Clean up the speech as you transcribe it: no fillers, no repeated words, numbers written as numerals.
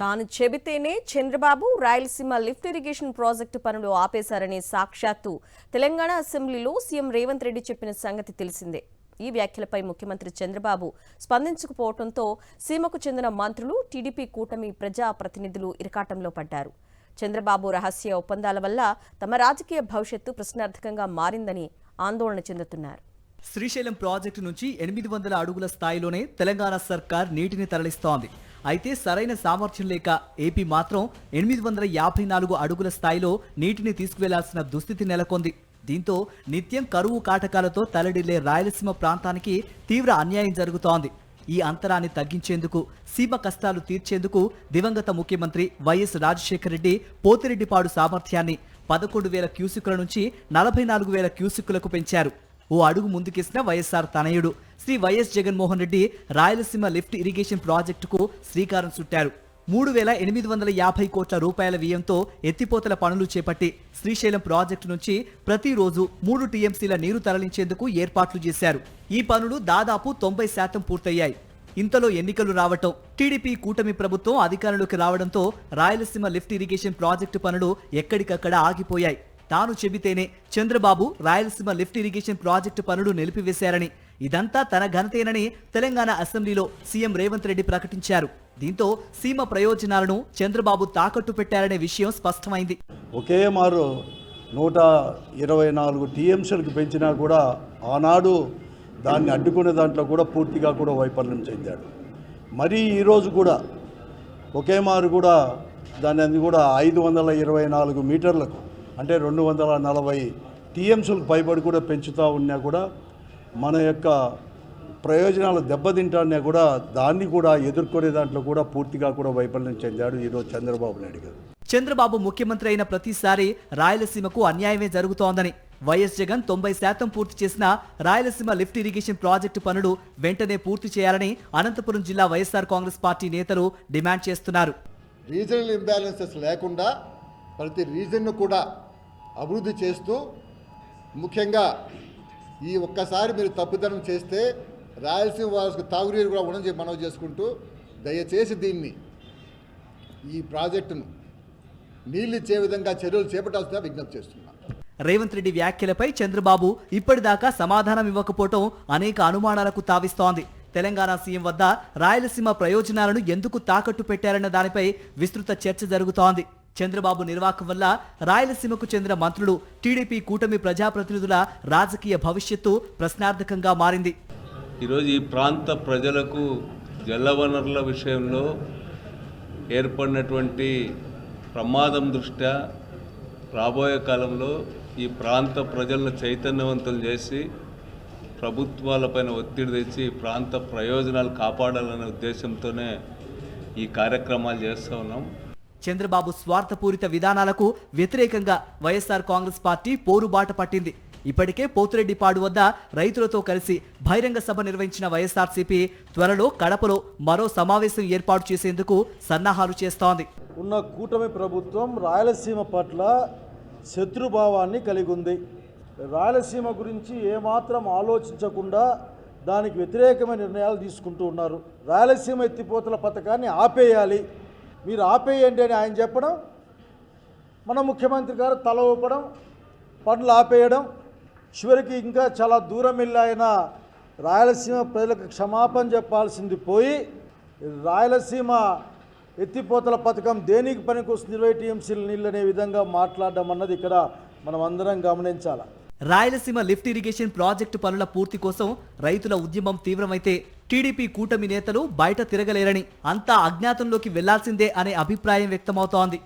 తాను చెబితేనే Chandrababu Rayalaseema lift irrigation project పనులు ఆపేశారని సాక్షాత్తు తెలంగాణ అసెంబ్లీలో సీఎం రేవంత్ రెడ్డి చెప్పిన సంగతి తెలిసిందే. ఈ వ్యాఖ్యలపై ముఖ్యమంత్రి చంద్రబాబు స్పందించకపోవడంతో సీమకు చెందిన మంత్రులు, టీడీపీ కూటమి ప్రజా ప్రతినిధులు ఇరకాటంలో పడ్డారు. చంద్రబాబు రహస్య ఒప్పందాల వల్ల తమ రాజకీయ భవిష్యత్తు ప్రశ్నార్థకంగా మారిందని ఆందోళన చెందుతున్నారు. శ్రీశైలం ప్రాజెక్టు నుంచి 800 అడుగుల స్థాయిలోనే తెలంగాణ సర్కార్ నీటిని తరలిస్తోంది. అయితే సరైన సామర్థ్యం లేక ఏపీ మాత్రం 854 అడుగుల స్థాయిలో నీటిని తీసుకువెళ్లాల్సిన దుస్థితి నెలకొంది. దీంతో నిత్యం కరువు కాటకాలతో తలడిల్లే రాయలసీమ ప్రాంతానికి తీవ్ర అన్యాయం జరుగుతోంది. ఈ అంతరాన్ని తగ్గించేందుకు, సీమ కష్టాలు తీర్చేందుకు దివంగత ముఖ్యమంత్రి వైఎస్ రాజశేఖర రెడ్డి పోతిరెడ్డిపాడు సామర్థ్యాన్ని 11,000 క్యూసెక్కుల నుంచి 44,000 క్యూసెక్కులకు పెంచారు. ఓ అడుగు ముందుకేసిన వైఎస్ఆర్ తనయుడు శ్రీ వైఎస్ జగన్మోహన్ రెడ్డి రాయలసీమ లిఫ్ట్ ఇరిగేషన్ ప్రాజెక్టుకు శ్రీకారం చుట్టారు. 3,850 కోట్ల రూపాయల వ్యయంతో ఎత్తిపోతల పనులు చేపట్టి శ్రీశైలం ప్రాజెక్టు నుంచి ప్రతిరోజు 3 టీఎంసీల నీరు తరలించేందుకు ఏర్పాట్లు చేశారు. ఈ పనులు దాదాపు 90% పూర్తయ్యాయి. ఇంతలో ఎన్నికలు రావటం, టీడీపీ కూటమి ప్రభుత్వం అధికారంలోకి రావడంతో రాయలసీమ లిఫ్ట్ ఇరిగేషన్ ప్రాజెక్టు పనులు ఎక్కడికక్కడ ఆగిపోయాయి. తాను చెబితేనే Chandrababu Rayalaseema lift irrigation project పనులు నిలిపివేశారని, ఇదంతా తన ఘనతేనని తెలంగాణ అసెంబ్లీలో సీఎం రేవంత్ రెడ్డి ప్రకటించారు. దీంతో సీమ ప్రయోజనాలను చంద్రబాబు తాకట్టు పెట్టారనే విషయం స్పష్టమైంది. ఒకే మారు 124 టీఎంసీలకు పెంచినా కూడా ఆనాడు దాన్ని అడ్డుకునే దాంట్లో కూడా పూర్తిగా కూడా వైఫల్యం చెందాడు. మరి ఈరోజు కూడా ఒకే మారు కూడా దాన్ని కూడా 524 మీటర్లకు అంటే 240 టీఎంసీలకు పైబడి కూడా పెంచుతూ ఉన్నా కూడా మన యొక్క ప్రయోజనాలు దెబ్బతింటానే కూడా దాన్ని కూడా ఎదుర్కొనే దాంట్లో కూడా పూర్తిగా కూడా వైఫల్యం చెందాడు ఈరోజు చంద్రబాబు నాయుడు గారు. చంద్రబాబు ముఖ్యమంత్రి అయిన ప్రతిసారి రాయలసీమకు అన్యాయమే జరుగుతోందని, వైఎస్ జగన్ 90% పూర్తి చేసిన రాయలసీమ లిఫ్ట్ ఇరిగేషన్ ప్రాజెక్టు పనులు వెంటనే పూర్తి చేయాలని అనంతపురం జిల్లా వైఎస్ఆర్ కాంగ్రెస్ పార్టీ నేతలు డిమాండ్ చేస్తున్నారు. రీజనల్ ఇంబ్యాలెన్సెస్ లేకుండా ప్రతి రీజన్ను కూడా అభివృద్ధి చేస్తూ, ముఖ్యంగా ఈ ఒక్కసారి మీరు తప్పుదనం చేస్తే రాయలసీమ వాళ్ళకి తాగునీరు కూడా ఉండని మనవి చేసుకుంటూ, దయచేసి దీన్ని ఈ ప్రాజెక్టును నీళ్ళు ఇచ్చే విధంగా చర్యలు చేపట్టాల్సిన విజ్ఞప్తి చేస్తున్నా. రేవంత్ రెడ్డి వ్యాఖ్యలపై చంద్రబాబు ఇప్పటిదాకా సమాధానం ఇవ్వకపోవటం అనేక అనుమానాలకు తావిస్తోంది. తెలంగాణ సీఎం వద్ద రాయలసీమ ప్రయోజనాలను ఎందుకు తాకట్టు పెట్టారన్న దానిపై విస్తృత చర్చ జరుగుతోంది. చంద్రబాబు నిర్వాహకం వల్ల రాయలసీమకు చెందిన మంత్రులు, టీడీపీ కూటమి ప్రజాప్రతినిధుల రాజకీయ భవిష్యత్తు ప్రశ్నార్థకంగా మారింది. ఈరోజు ఈ ప్రాంత ప్రజలకు జలవనరుల విషయంలో ఏర్పడినటువంటి ప్రమాదం దృష్ట్యా రాబోయే కాలంలో ఈ ప్రాంత ప్రజలను చైతన్యవంతులు చేసి ప్రభుత్వాలపైన ఒత్తిడి తెచ్చి ప్రాంత ప్రయోజనాలు కాపాడాలనే ఉద్దేశంతోనే ఈ కార్యక్రమాలు చేస్తూ ఉన్నాం. చంద్రబాబు స్వార్థపూరిత విధానాలకు వ్యతిరేకంగా వైఎస్ఆర్ కాంగ్రెస్ పార్టీ పోరుబాట పట్టింది. ఇప్పటికే పోతిరెడ్డిపాడు వద్ద రైతులతో కలిసి బహిరంగ సభ నిర్వహించిన వైఎస్ఆర్సీపీ త్వరలో కడపలో మరో సమావేశం ఏర్పాటు చేసేందుకు సన్నాహాలు చేస్తోంది. ఉన్న కూటమి ప్రభుత్వం రాయలసీమ పట్ల శత్రుభావాన్ని కలిగి ఉంది. రాయలసీమ గురించి ఏమాత్రం ఆలోచించకుండా దానికి వ్యతిరేకమైన నిర్ణయాలు తీసుకుంటూ ఉన్నారు. రాయలసీమ ఎత్తిపోతల పథకాన్ని ఆపేయాలి, మీరు ఆపేయండి అని ఆయన చెప్పడం, మన ముఖ్యమంత్రి గారు తల ఊపడం, పనులు ఆపేయడం, చివరికి ఇంకా చాలా దూరం వెళ్ళి ఆయన రాయలసీమ ప్రజలకు క్షమాపణ చెప్పాల్సింది పోయి రాయలసీమ ఎత్తిపోతల పథకం దేనికి పనికొస్తుంది 20 టీఎంసీల నీళ్ళు అనే విధంగా మాట్లాడడం అన్నది ఇక్కడ మనం అందరం గమనించాలి. రాయలసీమ లిఫ్ట్ ఇరిగేషన్ ప్రాజెక్టు పనుల పూర్తి కోసం రైతుల ఉద్యమం తీవ్రమైతే టీడీపీ కూటమి నేతలు బయట తిరగలేరని, అంతా అజ్ఞాతంలోకి వెళ్లాల్సిందే అనే అభిప్రాయం వ్యక్తమవుతోంది.